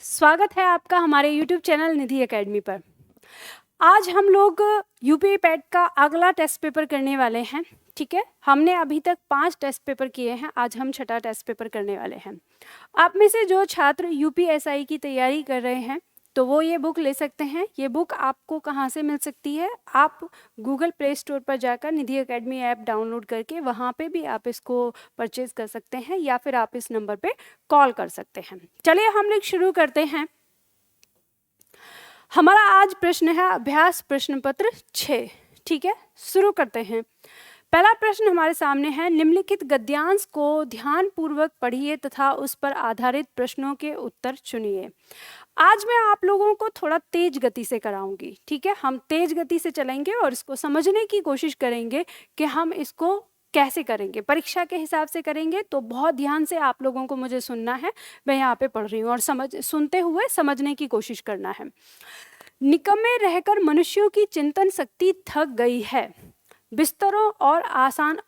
स्वागत है आपका हमारे YouTube चैनल निधि एकेडमी पर। आज हम लोग यूपी पैट का अगला टेस्ट पेपर करने वाले हैं। ठीक है, हमने अभी तक 5 टेस्ट पेपर किए हैं, आज हम छठा टेस्ट पेपर करने वाले हैं। आप में से जो छात्र यूपीएसआई की तैयारी कर रहे हैं तो वो ये बुक ले सकते हैं। ये बुक आपको कहाँ से मिल सकती है? आप गूगल प्ले स्टोर पर जाकर निधि एकेडमी ऐप डाउनलोड करके वहाँ पे भी आप इसको परचेज कर सकते हैं या फिर आप इस नंबर पे कॉल कर सकते हैं। चलिए हम लोग शुरू करते हैं। हमारा आज प्रश्न है अभ्यास प्रश्न पत्र 6। ठीक है, शुरू करते हैं। पहला प्रश्न हमारे सामने है, निम्नलिखित गद्यांश को ध्यानपूर्वक पढ़िए तथा उस पर आधारित प्रश्नों के उत्तर चुनिए। आज मैं आप लोगों को थोड़ा तेज गति से कराऊंगी। ठीक है, हम तेज गति से चलेंगे और इसको समझने की कोशिश करेंगे कि हम इसको कैसे करेंगे। परीक्षा के हिसाब से करेंगे तो बहुत ध्यान से आप लोगों को मुझे सुनना है। मैं यहाँ पे पढ़ रही हूँ और सुनते हुए समझने की कोशिश करना है। निकम्मे रहकर मनुष्यों की चिंतन शक्ति थक गई है। बिस्तरों और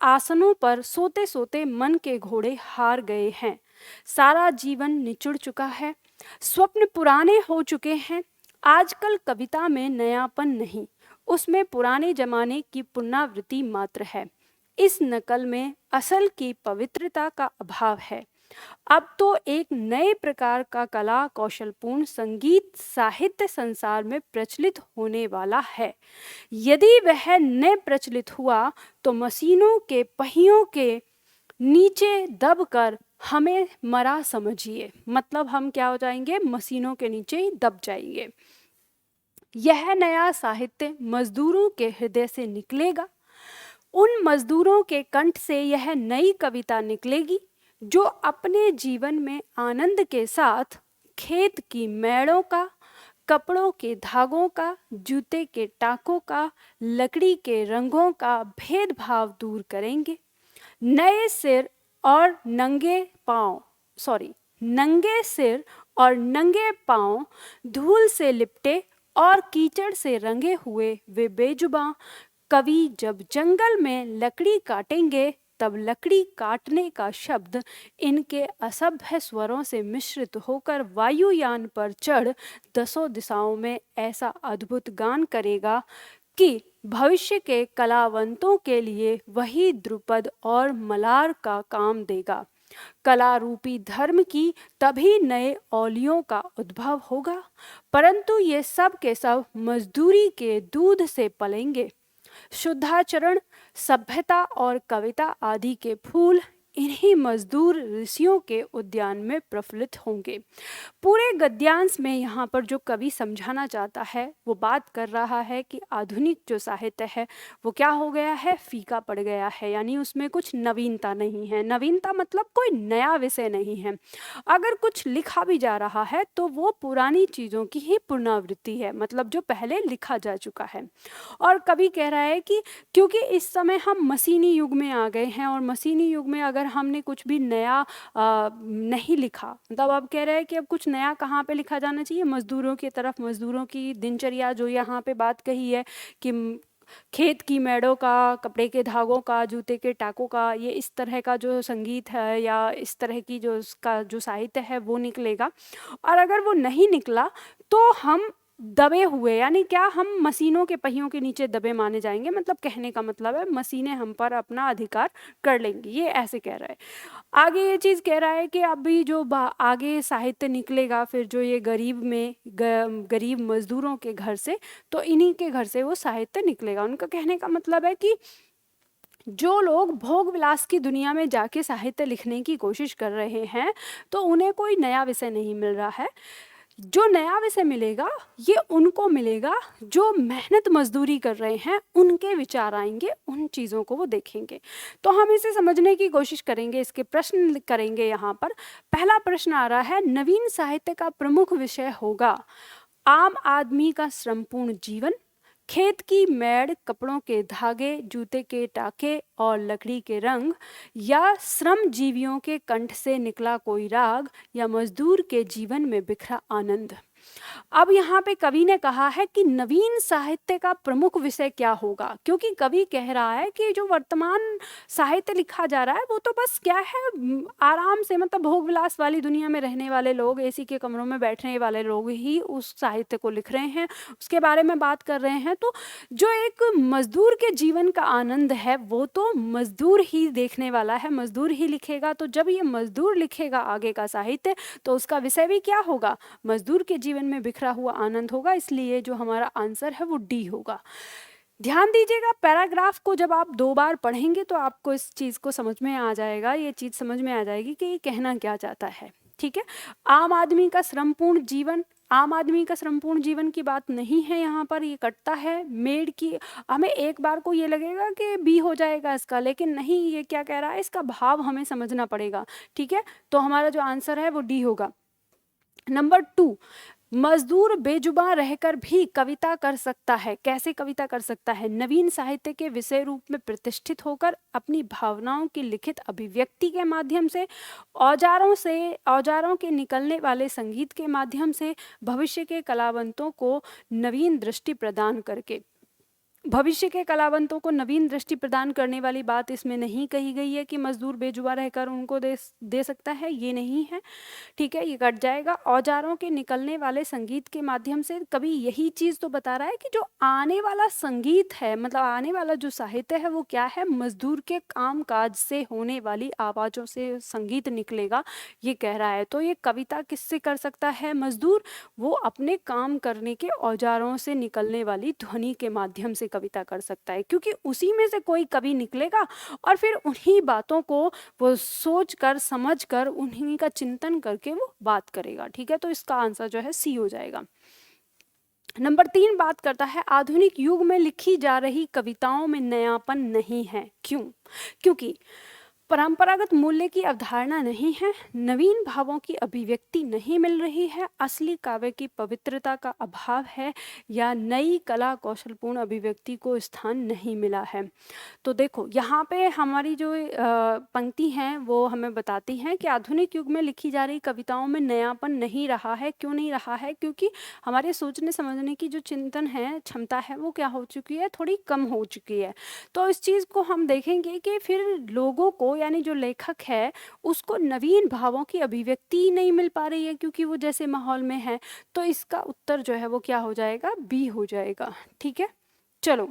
आसनों पर सोते सोते मन के घोड़े हार गए हैं। सारा जीवन निचुड़ चुका है, स्वप्न पुराने हो चुके हैं। आजकल कविता में नयापन नहीं, उसमें पुराने जमाने की पुनरावृत्ति मात्र है। इस नकल में असल की पवित्रता का अभाव है। अब तो एक नए प्रकार का कला कौशलपूर्ण संगीत साहित्य संसार में प्रचलित होने वाला है। यदि वह न प्रचलित हुआ तो मशीनों के पहियों के नीचे दबकर हमें मरा समझिए। मतलब हम क्या हो जाएंगे? मशीनों के नीचे ही दब जाएंगे। यह नया साहित्य मजदूरों के हृदय से निकलेगा। उन मजदूरों के कंठ से यह नई कविता निकलेगी जो अपने जीवन में आनंद के साथ खेत की मेड़ों का, कपड़ों के धागों का, जूते के टाकों का, लकड़ी के रंगों का भेदभाव दूर करेंगे। नंगे सिर और नंगे पांव धूल से लिपटे और कीचड़ से रंगे हुए वे बेजुबां कवि जब जंगल में लकड़ी काटेंगे तब लकड़ी काटने का शब्द इनके असभ्य स्वरों से मिश्रित होकर वायुयान पर चढ़ दसों दिशाओं में ऐसा अद्भुत गान करेगा कि भविष्य के कलावंतों के लिए वही द्रुपद और मलार का काम देगा। कला रूपी धर्म की तभी नए औलियों का उद्भव होगा, परंतु ये सब के सब मजदूरी के दूध से पलेंगे। शुद्धाचरण, सभ्यता और कविता आदि के फूल इन्हीं मजदूर ऋषियों के उद्यान में प्रफुल्लित होंगे। पूरे गद्यांश में यहाँ पर जो कवि समझाना चाहता है वो बात कर रहा है कि आधुनिक जो साहित्य है वो क्या हो गया है? फीका पड़ गया है, यानी उसमें कुछ नवीनता नहीं है। नवीनता मतलब कोई नया विषय नहीं है। अगर कुछ लिखा भी जा रहा है तो वो पुरानी चीज़ों की ही पुनरावृत्ति है, मतलब जो पहले लिखा जा चुका है। और कवि कह रहा है कि क्योंकि इस समय हम मशीनी युग में आ गए हैं और मशीनी युग में अगर हमने कुछ भी नया नहीं लिखा, मतलब अब कह रहे हैं कि अब कुछ नया कहाँ पे लिखा जाना चाहिए? मजदूरों की तरफ। मजदूरों की दिनचर्या जो यहाँ पे बात कही है कि खेत की मेड़ों का, कपड़े के धागों का, जूते के टाकों का, ये इस तरह का जो संगीत है या इस तरह की जो उसका जो साहित्य है वो निकलेगा। और अगर वो नहीं निकला तो हम दबे हुए, यानी क्या? हम मशीनों के पहियों के नीचे दबे माने जाएंगे। मतलब कहने का मतलब है मशीनें हम पर अपना अधिकार कर लेंगी, ये ऐसे कह रहा है। आगे ये चीज़ कह रहा है कि अभी जो आगे साहित्य निकलेगा फिर जो ये गरीब मजदूरों के घर से, तो इन्हीं के घर से वो साहित्य निकलेगा। उनका कहने का मतलब है कि जो लोग भोग विलास की दुनिया में जाके साहित्य लिखने की कोशिश कर रहे हैं तो उन्हें कोई नया विषय नहीं मिल रहा है। जो नया विषय मिलेगा ये उनको मिलेगा जो मेहनत मजदूरी कर रहे हैं, उनके विचार आएंगे, उन चीज़ों को वो देखेंगे। तो हम इसे समझने की कोशिश करेंगे, इसके प्रश्न करेंगे। यहाँ पर पहला प्रश्न आ रहा है, नवीन साहित्य का प्रमुख विषय होगा आम आदमी का श्रमपूर्ण जीवन, खेत की मेड़, कपड़ों के धागे, जूते के टाके और लकड़ी के रंग, या श्रम जीवियों के कंठ से निकला कोई राग, या मजदूर के जीवन में बिखरा आनंद। अब यहाँ पे कवि ने कहा है कि नवीन साहित्य का प्रमुख विषय क्या होगा, क्योंकि कवि कह रहा है कि जो वर्तमान साहित्य लिखा जा रहा है वो तो बस क्या है, आराम से मतलब भोग विलास वाली दुनिया में रहने वाले लोग, एसी के कमरों में बैठने वाले लोग ही उस साहित्य को लिख रहे हैं, उसके बारे में बात कर रहे हैं। तो जो एक मजदूर के जीवन का आनंद है वो तो मजदूर ही देखने वाला है, मजदूर ही लिखेगा। तो जब ये मजदूर लिखेगा आगे का साहित्य तो उसका विषय भी क्या होगा, मजदूर के जीवन में बिखरा हुआ आनंद होगा। इसलिए जो हमारा आंसर है वो डी होगा। ध्यान दीजिएगा, पैराग्राफ को जब आप 2 बार पढ़ेंगे तो आपको इस चीज़ को समझ में आ जाएगा, ये चीज़ समझ में आ जाएगी कि ये कहना क्या चाहता है। ठीक है, आम आदमी का श्रमपूर्ण जीवन, आम आदमी का श्रमपूर्ण जीवन की बात नहीं है यहाँ पर, ये कटता है मेड की। हमें एक बार को ये लगेगा कि बी हो जाएगा इसका, लेकिन नहीं, ये क्या कह रहा है, इसका भाव हमें समझना पड़ेगा। ठीक है, तो हमारा जो आंसर है वो डी होगा। नंबर 2, मजदूर बेजुबान रहकर भी कविता कर सकता है। कैसे कविता कर सकता है? नवीन साहित्य के विषय रूप में प्रतिष्ठित होकर अपनी भावनाओं की लिखित अभिव्यक्ति के माध्यम से, औजारों के निकलने वाले संगीत के माध्यम से, भविष्य के कलावंतों को नवीन दृष्टि प्रदान करके। भविष्य के कलावंतों को नवीन दृष्टि प्रदान करने वाली बात इसमें नहीं कही गई है कि मजदूर बेजुबान रहकर उनको दे सकता है, ये नहीं है। ठीक है, ये कट जाएगा। औजारों के निकलने वाले संगीत के माध्यम से, कभी यही चीज़ तो बता रहा है कि जो आने वाला संगीत है, मतलब आने वाला जो साहित्य है वो क्या है, मजदूर के काम काज से होने वाली आवाज़ों से संगीत निकलेगा, ये कह रहा है। तो ये कविता किससे कर सकता है मजदूर? वो अपने काम करने के औजारों से निकलने वाली ध्वनि के माध्यम से कविता कर सकता है, क्योंकि उसी में से कोई कवि निकलेगा और फिर उन्हीं बातों को वो सोच कर समझ कर उन्हीं का चिंतन करके वो बात करेगा। ठीक है, तो इसका आंसर जो है सी हो जाएगा। नंबर 3 बात करता है आधुनिक युग में लिखी जा रही कविताओं में नयापन नहीं है। क्यों? क्योंकि परंपरागत मूल्य की अवधारणा नहीं है, नवीन भावों की अभिव्यक्ति नहीं मिल रही है, असली काव्य की पवित्रता का अभाव है, या नई कला कौशलपूर्ण अभिव्यक्ति को स्थान नहीं मिला है। तो देखो यहाँ पे हमारी जो पंक्ति हैं वो हमें बताती हैं कि आधुनिक युग में लिखी जा रही कविताओं में नयापन नहीं रहा है। क्यों नहीं रहा है? क्योंकि हमारे सोचने समझने की जो चिंतन है, क्षमता है, वो क्या हो चुकी है, थोड़ी कम हो चुकी है। तो इस चीज़ को हम देखेंगे कि फिर लोगों को, यानी जो लेखक है उसको नवीन भावों की अभिव्यक्ति नहीं मिल पा रही है, क्योंकि वो जैसे माहौल में है। तो इसका उत्तर जो है वो क्या हो जाएगा, बी हो जाएगा। ठीक है, चलो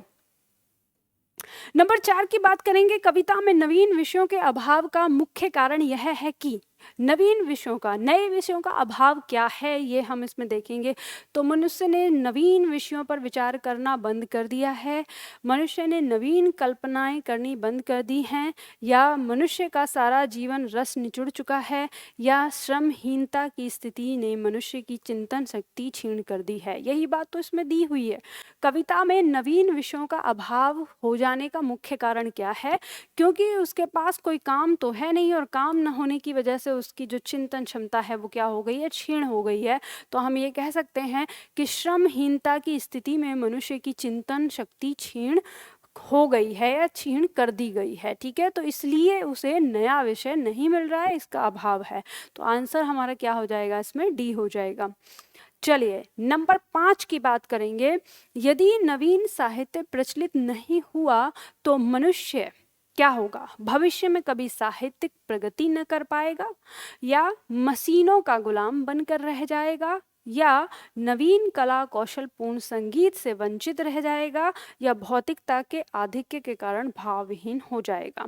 नंबर 4 की बात करेंगे। कविता में नवीन विषयों के अभाव का मुख्य कारण यह है कि नवीन विषयों का, नए विषयों का अभाव क्या है, ये हम इसमें देखेंगे। तो मनुष्य ने नवीन विषयों पर विचार करना बंद कर दिया है, मनुष्य ने नवीन कल्पनाएं करनी बंद कर दी हैं, या मनुष्य का सारा जीवन रस निचुड़ चुका है, या श्रमहीनता की स्थिति ने मनुष्य की चिंतन शक्ति छीन कर दी है। यही बात तो इसमें दी हुई है। कविता में नवीन विषयों का अभाव हो जाने का मुख्य कारण क्या है? क्योंकि उसके पास कोई काम तो है नहीं, और काम न होने की वजह से उसकी जो चिंतन क्षमता है वो क्या हो गई है, क्षीण हो गई है। तो हम ये कह सकते हैं कि श्रमहीनता की स्थिति में मनुष्य की चिंतन शक्ति क्षीण हो गई है या क्षीण कर दी गई है। ठीक है, तो इसलिए उसे नया विषय नहीं मिल रहा है, इसका अभाव है। तो आंसर हमारा क्या हो जाएगा, इसमें डी हो जाएगा। चलिए नंबर 5 की बात करेंगे। यदि नवीन साहित्य प्रचलित नहीं हुआ तो मनुष्य क्या होगा, भविष्य में कभी साहित्यिक प्रगति न कर पाएगा, या मशीनों का गुलाम बनकर रह जाएगा, या नवीन कला कौशल पूर्ण संगीत से वंचित रह जाएगा, या भौतिकता के आधिक्य के कारण भावहीन हो जाएगा।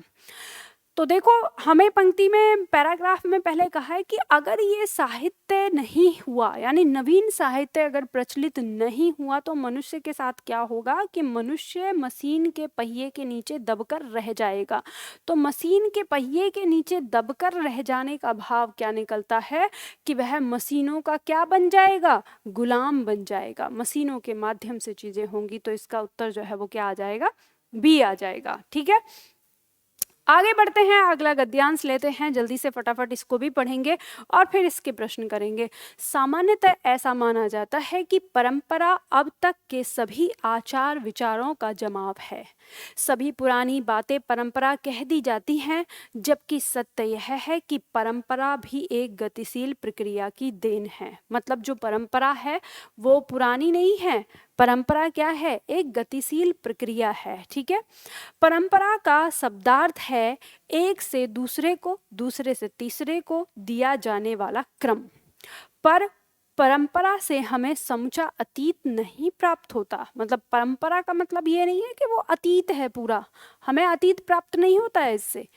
तो देखो हमें पंक्ति में, पैराग्राफ में पहले कहा है कि अगर ये साहित्य नहीं हुआ, यानी नवीन साहित्य अगर प्रचलित नहीं हुआ, तो मनुष्य के साथ क्या होगा कि मनुष्य मशीन के पहिए के नीचे दबकर रह जाएगा। तो मशीन के पहिए के नीचे दबकर रह जाने का भाव क्या निकलता है कि वह मशीनों का क्या बन जाएगा, गुलाम बन जाएगा। मशीनों के माध्यम से चीजें होंगी। तो इसका उत्तर जो है वो क्या आ जाएगा, बी आ जाएगा। ठीक है, आगे बढ़ते हैं, अगला गद्यांश लेते हैं, जल्दी से फटाफट इसको भी पढ़ेंगे और फिर इसके प्रश्न करेंगे। सामान्यतः ऐसा माना जाता है कि परंपरा अब तक के सभी आचार विचारों का जमाव है। सभी पुरानी बातें परंपरा कह दी जाती हैं, जबकि सत्य यह है कि परंपरा भी एक गतिशील प्रक्रिया की देन है। मतलब जो परंपरा है वो पुरानी नहीं है, परंपरा क्या है, एक गतिशील प्रक्रिया है। ठीक है, परंपरा का शब्दार्थ है एक से दूसरे को, दूसरे से तीसरे को दिया जाने वाला क्रम। पर परंपरा से हमें समूचा अतीत नहीं प्राप्त होता। मतलब परंपरा का मतलब ये नहीं है कि वो अतीत है पूरा, हमें अतीत प्राप्त नहीं होता है इससे,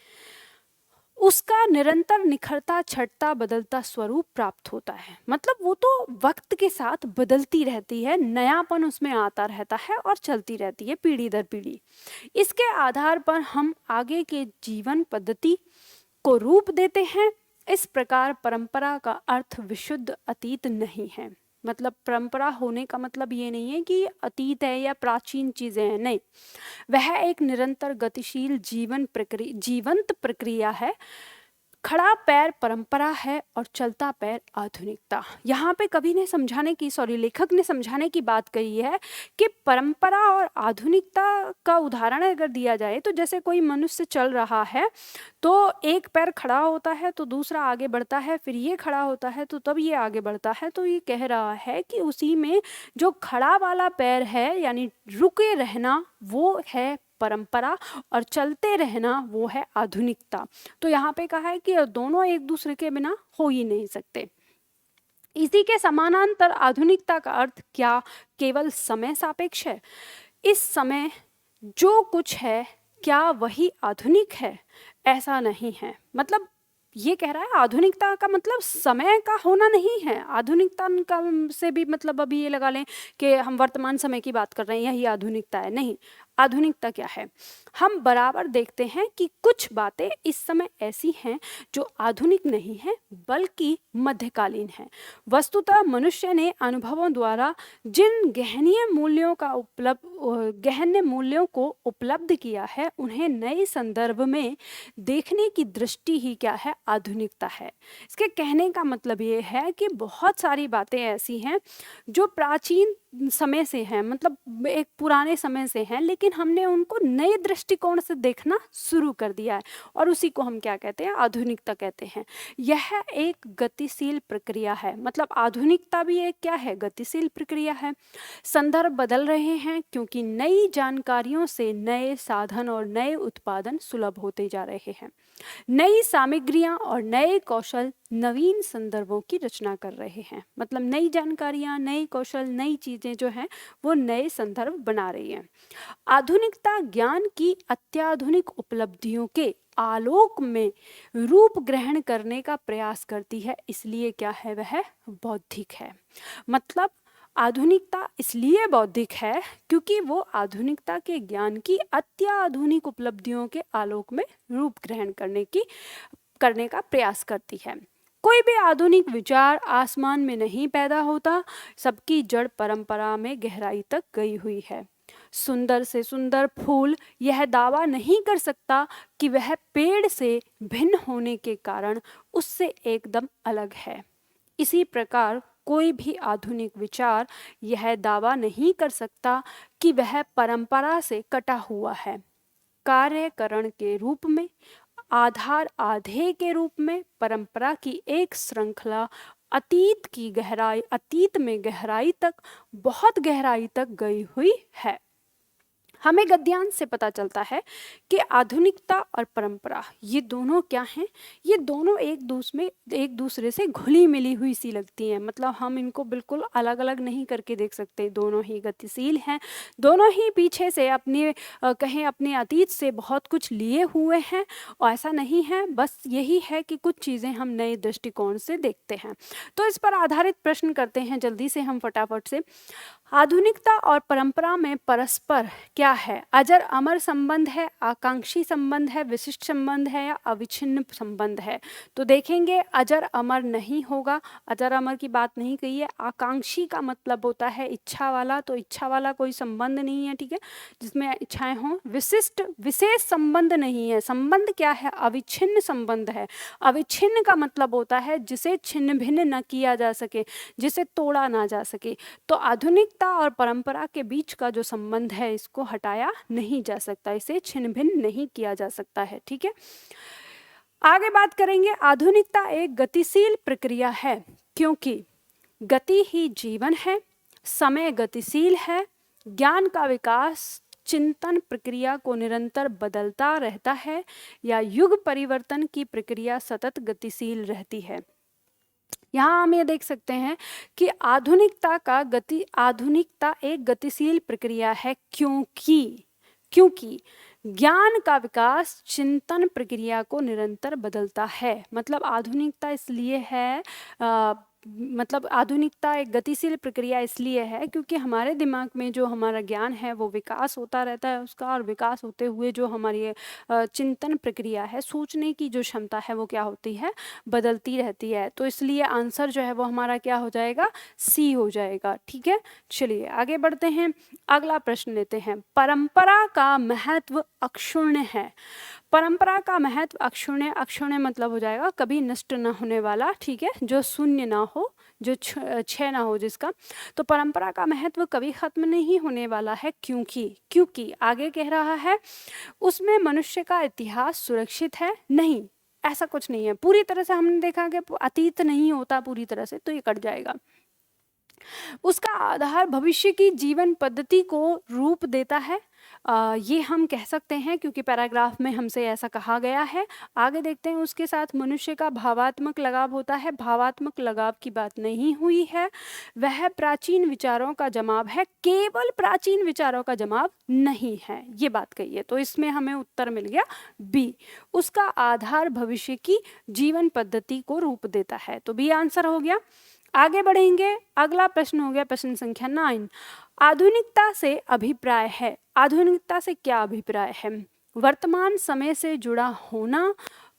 उसका निरंतर निखरता छटता बदलता स्वरूप प्राप्त होता है। मतलब वो तो वक्त के साथ बदलती रहती है, नयापन उसमें आता रहता है और चलती रहती है पीढ़ी दर पीढ़ी। इसके आधार पर हम आगे के जीवन पद्धति को रूप देते हैं। इस प्रकार परंपरा का अर्थ विशुद्ध अतीत नहीं है। मतलब परंपरा होने का मतलब ये नहीं है कि अतीत है या प्राचीन चीजें हैं, नहीं, वह एक निरंतर गतिशील जीवंत प्रक्रिया है। खड़ा पैर परंपरा है और चलता पैर आधुनिकता। यहाँ पे कवि ने समझाने की, लेखक ने समझाने की बात कही है कि परंपरा और आधुनिकता का उदाहरण अगर दिया जाए तो जैसे कोई मनुष्य चल रहा है तो एक पैर खड़ा होता है तो दूसरा आगे बढ़ता है, फिर ये खड़ा होता है तो तब ये आगे बढ़ता है। तो ये कह रहा है कि उसी में जो खड़ा वाला पैर है यानी रुके रहना वो है परंपरा और चलते रहना वो है आधुनिकता। तो यहाँ पे कहा है कि दोनों एक दूसरे के बिना हो ही नहीं सकते। इसी के समानांतर आधुनिकता का अर्थ क्या केवल समय सापेक्ष है? इस समय जो कुछ है क्या वही आधुनिक है? ऐसा नहीं है। मतलब ये कह रहा है आधुनिकता का मतलब समय का होना नहीं है। आधुनिकता का से भी मतलब अभी ये लगा लें कि हम वर्तमान समय की बात कर रहे हैं, यही आधुनिकता है, नहीं। आधुनिकता क्या है? हम बराबर देखते हैं कि कुछ बातें इस समय ऐसी हैं जो आधुनिक नहीं है बल्कि मध्यकालीन है। वस्तुतः मनुष्य ने अनुभवों द्वारा जिन गहन मूल्यों को उपलब्ध किया है उन्हें नए संदर्भ में देखने की दृष्टि ही क्या है, आधुनिकता है। इसके कहने का मतलब ये है कि बहुत सारी बातें ऐसी हैं जो प्राचीन समय से हैं, मतलब एक पुराने समय से हैं, लेकिन हमने उनको नए दृष्टिकोण से देखना शुरू कर दिया है और उसी को हम क्या कहते हैं, आधुनिकता कहते हैं। यह एक गतिशील प्रक्रिया है। मतलब आधुनिकता भी एक क्या है, गतिशील प्रक्रिया है। संदर्भ बदल रहे हैं क्योंकि नई जानकारियों से नए साधन और नए उत्पादन सुलभ होते जा रहे हैं। नई सामग्रियां और नए कौशल नवीन संदर्भों की रचना कर रहे हैं। मतलब नई जानकारियां, नए कौशल, नई चीजें जो हैं वो नए संदर्भ बना रही हैं। आधुनिकता ज्ञान की अत्याधुनिक उपलब्धियों के आलोक में रूप ग्रहण करने का प्रयास करती है, इसलिए क्या है, वह बौद्धिक है। मतलब आधुनिकता इसलिए बौद्धिक है क्योंकि वो आधुनिकता के ज्ञान की अत्याधुनिक उपलब्धियों के आलोक में रूप ग्रहण करने का प्रयास करती है। कोई भी आधुनिक विचार आसमान में नहीं पैदा होता, सबकी जड़ परंपरा में गहराई तक गई हुई है। सुंदर से सुंदर फूल यह दावा नहीं कर सकता कि वह पेड़ से भिन्न होने के कारण उससे एकदम अलग है। इसी प्रकार कोई भी आधुनिक विचार यह दावा नहीं कर सकता कि वह परंपरा से कटा हुआ है। कार्यकरण के रूप में, आधार आधेय के रूप में परंपरा की एक श्रृंखला अतीत में गहराई तक, बहुत गहराई तक गई हुई है। हमें गद्यांश से पता चलता है कि आधुनिकता और परंपरा ये दोनों क्या हैं, ये दोनों एक दूसरे से घुली मिली हुई सी लगती हैं। मतलब हम इनको बिल्कुल अलग अलग नहीं करके देख सकते। दोनों ही गतिशील हैं, दोनों ही पीछे से अपने अतीत से बहुत कुछ लिए हुए हैं। और ऐसा नहीं है, बस यही है कि कुछ चीज़ें हम नए दृष्टिकोण से देखते हैं। तो इस पर आधारित प्रश्न करते हैं जल्दी से हम फटाफट से। आधुनिकता और परंपरा में परस्पर क्या है? अजर अमर संबंध है, आकांक्षी संबंध है, विशिष्ट संबंध है या अविच्छिन्न संबंध है? तो देखेंगे अजर अमर नहीं होगा, अजर अमर की बात नहीं कही है। आकांक्षी का मतलब होता है इच्छा वाला, तो इच्छा वाला कोई संबंध नहीं है, ठीक है, जिसमें इच्छाएं हों। विशिष्ट विशेष संबंध नहीं है। संबंध क्या है? अविच्छिन्न संबंध है। अविच्छिन्न का मतलब होता है जिसे छिन्न भिन्न न किया जा सके, जिसे तोड़ा ना जा सके। तो आधुनिकता और परंपरा के बीच का जो संबंध है इसको हटाया नहीं जा सकता, इसे छिन्न भिन्न नहीं किया जा सकता है, ठीक है। आगे बात करेंगे, आधुनिकता एक गतिशील प्रक्रिया है क्योंकि गति ही जीवन है, समय गतिशील है, ज्ञान का विकास चिंतन प्रक्रिया को निरंतर बदलता रहता है या युग परिवर्तन की प्रक्रिया सतत गतिशील रहती है। यहाँ हम ये देख सकते हैं कि आधुनिकता एक गतिशील प्रक्रिया है क्योंकि ज्ञान का विकास चिंतन प्रक्रिया को निरंतर बदलता है। मतलब आधुनिकता इसलिए है मतलब आधुनिकता एक गतिशील प्रक्रिया इसलिए है क्योंकि हमारे दिमाग में जो हमारा ज्ञान है वो विकास होता रहता है उसका, और विकास होते हुए जो हमारी चिंतन प्रक्रिया है, सोचने की जो क्षमता है वो क्या होती है? बदलती रहती है। तो इसलिए आंसर जो है वो हमारा क्या हो जाएगा? सी हो जाएगा, ठीक है। चलिए आगे बढ़ते हैं, अगला प्रश्न लेते हैं। परंपरा का महत्व अक्षुण्ण है। परंपरा का महत्व अक्षुण्ण, अक्षुण्ण मतलब हो जाएगा कभी नष्ट ना होने वाला, ठीक है, जो शून्य ना हो, जो क्षय ना हो जिसका। तो परंपरा का महत्व कभी खत्म नहीं होने वाला है क्योंकि आगे कह रहा है उसमें मनुष्य का इतिहास सुरक्षित है। नहीं, ऐसा कुछ नहीं है। पूरी तरह से हमने देखा कि अतीत नहीं होता पूरी तरह से, तो ये कट जाएगा। उसका आधार भविष्य की जीवन पद्धति को रूप देता है, ये हम कह सकते हैं क्योंकि पैराग्राफ में हमसे ऐसा कहा गया है। आगे देखते हैं, उसके साथ मनुष्य का भावात्मक लगाव होता है। भावात्मक लगाव की बात नहीं हुई है। वह प्राचीन विचारों का जमाव है, केवल प्राचीन विचारों का जमाव नहीं है, ये बात कही है। तो इसमें हमें उत्तर मिल गया बी। उसका आधार भविष्य की जीवन पद्धति को रूप देता है, तो बी आंसर हो गया। आगे बढ़ेंगे, अगला प्रश्न हो गया प्रश्न संख्या 9। आधुनिकता से अभिप्राय है। आधुनिकता से क्या अभिप्राय है? वर्तमान समय से जुड़ा होना,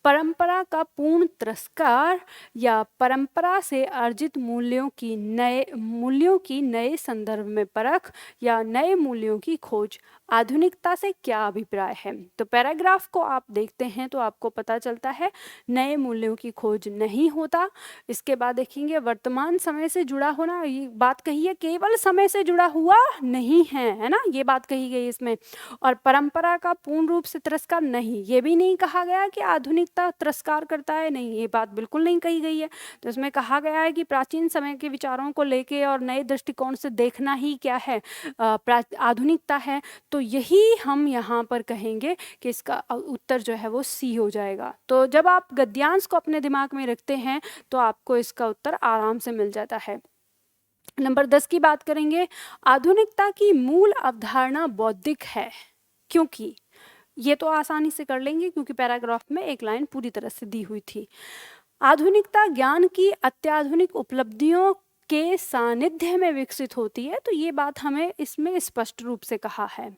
परंपरा का पूर्ण तिरस्कार या परंपरा से अर्जित मूल्यों की नए संदर्भ में परख या नए मूल्यों की खोज। आधुनिकता से क्या अभिप्राय है? तो पैराग्राफ को आप देखते हैं तो आपको पता चलता है नए मूल्यों की खोज नहीं होता। इसके बाद देखेंगे वर्तमान समय से जुड़ा होना, ये बात कही है केवल समय से जुड़ा हुआ नहीं है ना, ये बात कही गई इसमें। और परंपरा का पूर्ण रूप से तिरस्कार नहीं, ये भी नहीं कहा गया कि आधुनिकता तिरस्कार करता है, नहीं, ये बात बिल्कुल नहीं कही गई है। तो इसमें कहा गया है कि प्राचीन समय के विचारों को लेके और नए दृष्टिकोण से देखना ही क्या है? आधुनिकता है। तो यही हम यहाँ पर कहेंगे कि इसका उत्तर जो है वो सी हो जाएगा। तो जब आप गद्यांश को अपने दिमाग में रखते हैं तो आपको इसका उत्तर आराम से मिल जाता है। नंबर 10 की बात करेंगे। आधुनिकता की मूल अवधारणा बौद्धिक है क्योंकि, ये तो आसानी से कर लेंगे क्योंकि पैराग्राफ में एक लाइन पूरी तरह से दी हुई थी। आधुनिकता ज्ञान की अत्याधुनिक उपलब्धियों के सानिध्य में विकसित होती है, तो ये बात हमें इसमें स्पष्ट रूप से कहा है।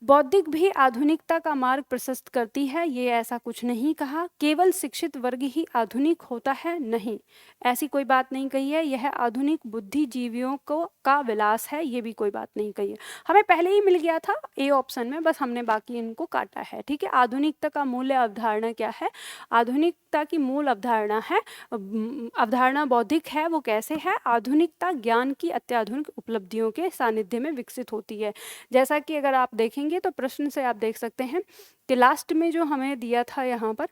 बौद्धिक भी आधुनिकता का मार्ग प्रशस्त करती है, ये ऐसा कुछ नहीं कहा। केवल शिक्षित वर्ग ही आधुनिक होता है, नहीं, ऐसी कोई बात नहीं कही है। यह आधुनिक बुद्धिजीवियों का विलास है, ये भी कोई बात नहीं कही है। हमें पहले ही मिल गया था ए ऑप्शन में, बस हमने बाकी इनको काटा है, ठीक है। आधुनिकता का मूल्य अवधारणा क्या है? आधुनिकता की मूल अवधारणा है, अवधारणा बौद्धिक है। वो कैसे है? आधुनिकता ज्ञान की अत्याधुनिक उपलब्धियों के सानिध्य में विकसित होती है। जैसा कि अगर आप देखेंगे तो प्रश्न से आप देख सकते हैं कि लास्ट में जो हमें दिया था यहाँ पर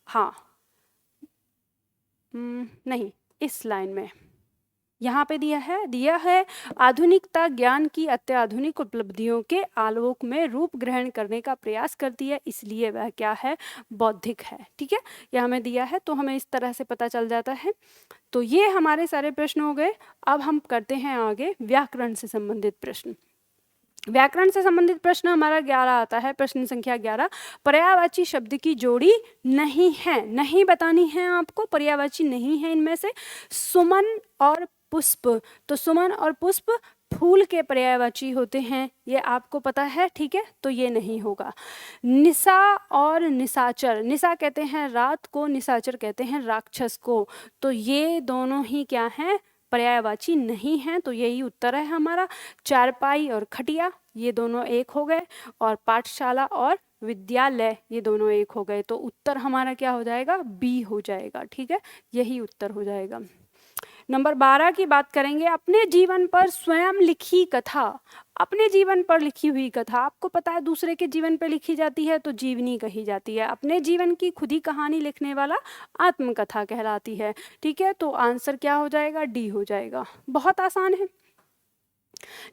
हाँ नहीं, इस लाइन में यहाँ पे दिया है आधुनिकता ज्ञान की अत्याधुनिक उपलब्धियों के आलोक में रूप ग्रहण करने का प्रयास करती है, इसलिए वह क्या है? बौद्धिक है, ठीक है। यह हमें दिया है तो हमें इस तरह से पता चल जाता है। तो ये हमारे सारे प्रश्न हो गए। अब हम करते हैं आगे व्याकरण से संबंधित प्रश्न। व्याकरण से संबंधित प्रश्न हमारा 11 आता है, प्रश्न संख्या 11। पर्यायवाची शब्द की जोड़ी नहीं है, नहीं बतानी है आपको, पर्यायवाची नहीं है इनमें से। सुमन और पुष्प, तो सुमन और पुष्प फूल के पर्यायवाची होते हैं, ये आपको पता है, ठीक है, तो ये नहीं होगा। निशा और निशाचर, निशा कहते हैं रात को, निशाचर कहते हैं राक्षस को, तो ये दोनों ही क्या हैं, पर्यायवाची नहीं हैं, तो यही उत्तर है हमारा। चारपाई और खटिया ये दोनों एक हो गए, और पाठशाला और विद्यालय ये दोनों एक हो गए, तो उत्तर हमारा क्या हो जाएगा, बी हो जाएगा, ठीक है, यही उत्तर हो जाएगा। नंबर 12 की बात करेंगे, अपने जीवन पर स्वयं लिखी कथा। अपने जीवन पर लिखी हुई कथा, आपको पता है दूसरे के जीवन पर लिखी जाती है तो जीवनी कही जाती है, अपने जीवन की खुद ही कहानी लिखने वाला आत्मकथा कहलाती है, ठीक है, तो आंसर क्या हो जाएगा, डी हो जाएगा, बहुत आसान है।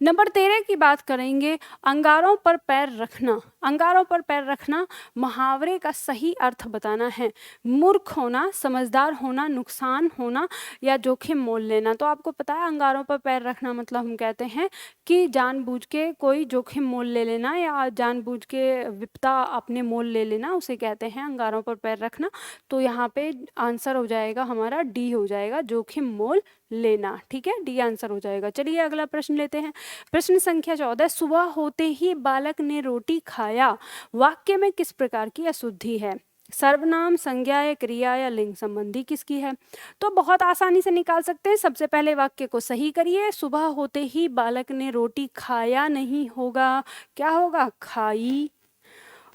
नंबर 13 की बात करेंगे, अंगारों पर पैर रखना। अंगारों पर पैर रखना मुहावरे का सही अर्थ बताना है। मूर्ख होना, समझदार होना, नुकसान होना या जोखिम मोल लेना। तो आपको पता है अंगारों पर पैर रखना मतलब हम कहते हैं कि जानबूझ के कोई जोखिम मोल ले लेना या जानबूझ के विपदा अपने मोल ले लेना, उसे कहते हैं अंगारों पर पैर रखना। तो यहाँ पे आंसर हो जाएगा हमारा डी हो जाएगा, जोखिम मोल लेना, ठीक है, डी आंसर हो जाएगा। चलिए अगला प्रश्न लेते हैं। प्रश्न संख्या 14, सुबह होते ही बालक ने रोटी खाया, वाक्य में किस प्रकार की अशुद्धि है? सर्वनाम, संज्ञा या क्रिया या लिंग संबंधी किसकी है? तो बहुत आसानी से निकाल सकते हैं। सबसे पहले वाक्य को सही करिए, सुबह होते ही बालक ने रोटी खाया नहीं होगा, क्या होगा, खाई।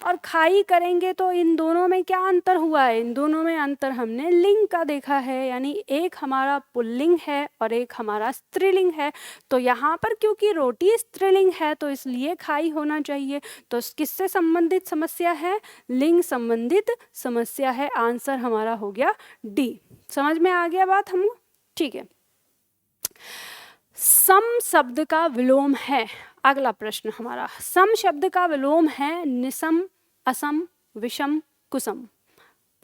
और खाई करेंगे तो इन दोनों में क्या अंतर हुआ है, इन दोनों में अंतर हमने लिंग का देखा है, यानी एक हमारा पुल्लिंग है और एक हमारा स्त्रीलिंग है। तो यहाँ पर क्योंकि रोटी स्त्रीलिंग है तो इसलिए खाई होना चाहिए। तो किससे संबंधित समस्या है, लिंग संबंधित समस्या है, आंसर हमारा हो गया डी। समझ में आ गया बात हमको, ठीक है। सम शब्द का विलोम है, अगला प्रश्न हमारा, सम शब्द का विलोम है निसम, असम, विषम, कुसम।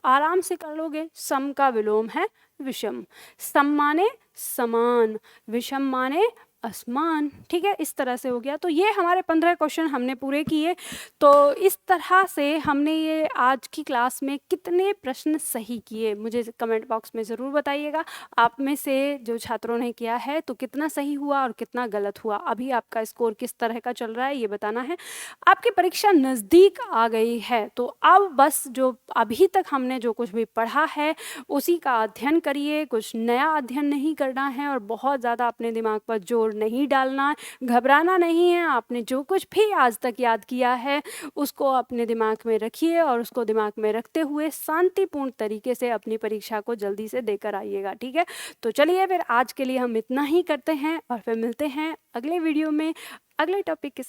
आराम से कर लोगे, सम का विलोम है विषम। सम माने समान, विषम माने असमान, ठीक है, इस तरह से हो गया। तो ये हमारे 15 क्वेश्चन हमने पूरे किए। तो इस तरह से हमने ये आज की क्लास में कितने प्रश्न सही किए मुझे कमेंट बॉक्स में ज़रूर बताइएगा। आप में से जो छात्रों ने किया है तो कितना सही हुआ और कितना गलत हुआ, अभी आपका स्कोर किस तरह का चल रहा है ये बताना है। आपकी परीक्षा नज़दीक आ गई है तो अब बस जो अभी तक हमने जो कुछ भी पढ़ा है उसी का अध्ययन करिए, कुछ नया अध्ययन नहीं करना है और बहुत ज़्यादा अपने दिमाग पर जोर नहीं डालना है, घबराना नहीं है। आपने जो कुछ भी आज तक याद किया है उसको अपने दिमाग में रखिए और उसको दिमाग में रखते हुए शांतिपूर्ण तरीके से अपनी परीक्षा को जल्दी से देकर आइएगा, ठीक है। तो चलिए फिर आज के लिए हम इतना ही करते हैं और फिर मिलते हैं अगले वीडियो में अगले टॉपिक के